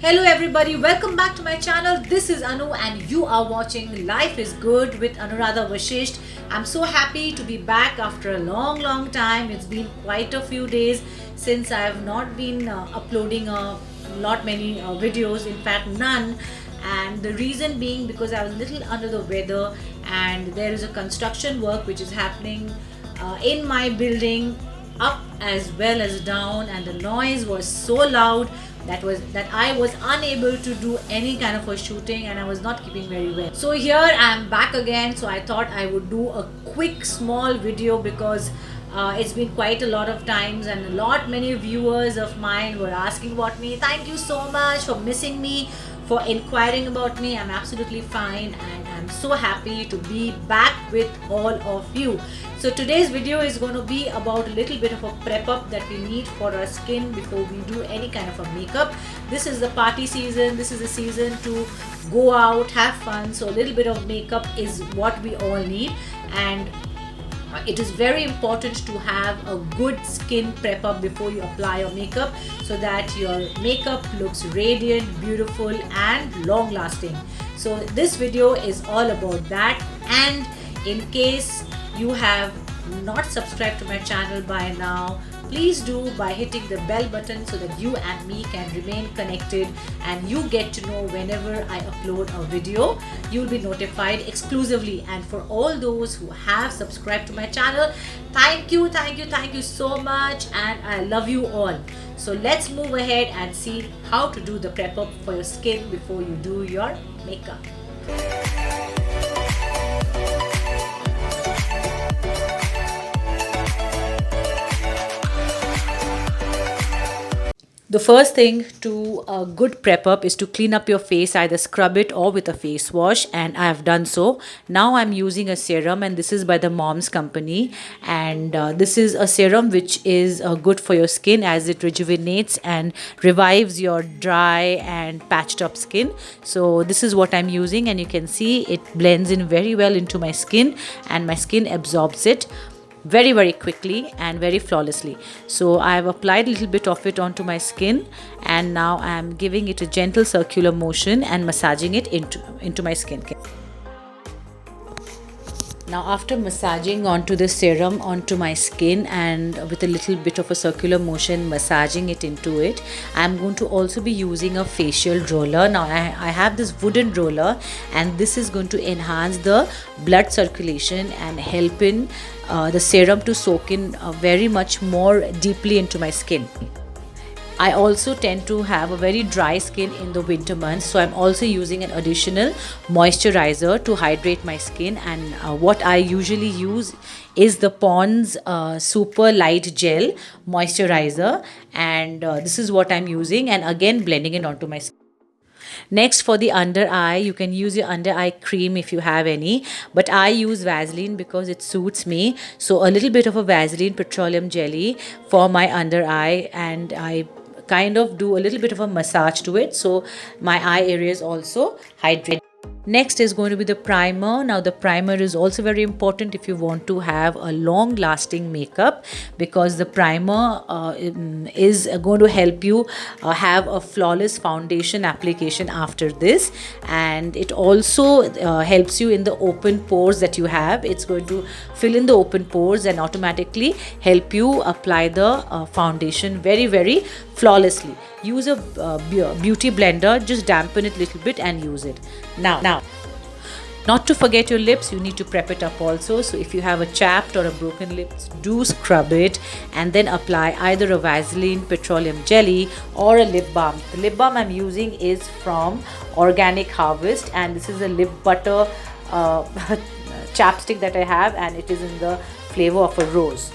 Hello everybody, welcome back to my channel. This is Anu and you are watching Life is Good with Anuradha Vashisht. I'm so happy to be back after a long time. It's been quite a few days since I have not been uploading many videos, in fact none. And the reason being because I was a little under the weather and there is a construction work which is happening in my building, up as well as down, and the noise was so loud that I was unable to do any kind of a shooting and I was not keeping very well. So here I am back again. So I thought I would do a quick small video because it's been quite a lot of times and many viewers of mine were asking about me. Thank you so much for missing me, for inquiring about me. I'm absolutely fine and I'm so happy to be back with all of you. So today's video is going to be about a little bit of a prep up that we need for our skin before we do any kind of a makeup. This is the party season. This is the season to go out, have fun. So a little bit of makeup is what we all need, and it is very important to have a good skin prep up before you apply your makeup so that your makeup looks radiant, beautiful and long lasting. So this video is all about that, and in case you have not subscribed to my channel by now, please do by hitting the bell button so that you and me can remain connected and you get to know whenever I upload a video. You'll be notified exclusively. And for all those who have subscribed to my channel, thank you so much, and I love you all. So let's move ahead and see how to do the prep up for your skin before you do your makeup. The first thing to a good prep up is to clean up your face, either scrub it or with a face wash, and I have done so. Now I'm using a serum, and this is by the Mom's Company, and this is a serum which is good for your skin as it rejuvenates and revives your dry and patched up skin. So this is what I'm using, and you can see it blends in very well into my skin and my skin absorbs it very quickly and very flawlessly. So I have applied a little bit of it onto my skin, and now I am giving it a gentle circular motion and massaging it into my skin. Now after massaging onto the serum onto my skin and with a little bit of a circular motion massaging it into it, I'm going to also be using a facial roller. Now I have this wooden roller, and this is going to enhance the blood circulation and help in the serum to soak in very much more deeply into my skin. I also tend to have a very dry skin in the winter months, so I'm also using an additional moisturizer to hydrate my skin, and what I usually use is the Pond's Super Light Gel Moisturizer, and this is what I'm using, and again blending it onto my skin. Next, for the under eye, you can use your under eye cream if you have any, but I use Vaseline because it suits me. So a little bit of a Vaseline petroleum jelly for my under eye, and I kind of do a little bit of a massage to it so my eye area is also hydrated. Next is going to be the primer. Now the primer is also very important if you want to have a long lasting makeup, because the primer is going to help you have a flawless foundation application after this, and it also helps you in the open pores that you have. It's going to fill in the open pores and automatically help you apply the foundation very flawlessly. Use a beauty blender, just dampen it a little bit and use it. Now, not to forget your lips, you need to prep it up also. So if you have a chapped or a broken lips, do scrub it and then apply either a Vaseline petroleum jelly or a lip balm. The lip balm I'm using is from Organic Harvest, and this is a lip butter chapstick that I have, and it is in the flavor of a rose.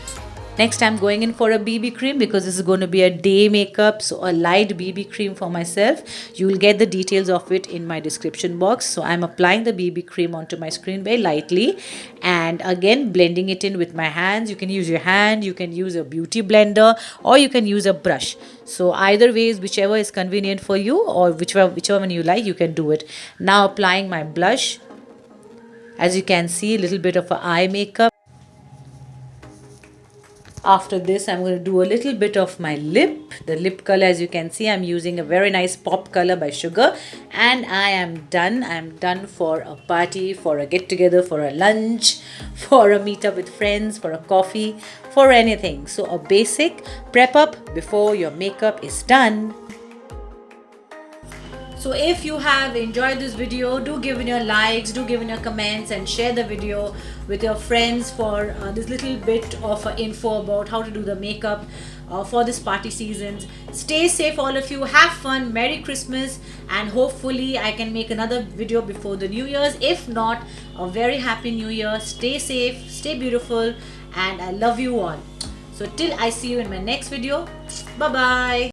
Next, I'm going in for a BB cream because this is going to be a day makeup, so a light BB cream for myself. You will get the details of it in my description box. So I'm applying the BB cream onto my skin very lightly, and again blending it in with my hands. You can use your hand, you can use a beauty blender, or you can use a brush. So either ways, whichever is convenient for you, or whichever one you like, you can do it. Now applying my blush. As you can see, a little bit of a eye makeup. After this, I'm going to do a little bit of my lip. The lip color, as you can see, I'm using a very nice pop color by Sugar. And I am done. I'm done for a party, for a get together, for a lunch, for a meet up with friends, for a coffee, for anything. So a basic prep up before your makeup is done. So if you have enjoyed this video, do give in your likes, do give in your comments, and share the video with your friends for this little bit of info about how to do the makeup for this party seasons. Stay safe all of you, have fun, Merry Christmas, and hopefully I can make another video before the New Year's. If not, a very happy New Year. Stay safe, stay beautiful, and I love you all. So till I see you in my next video, bye bye.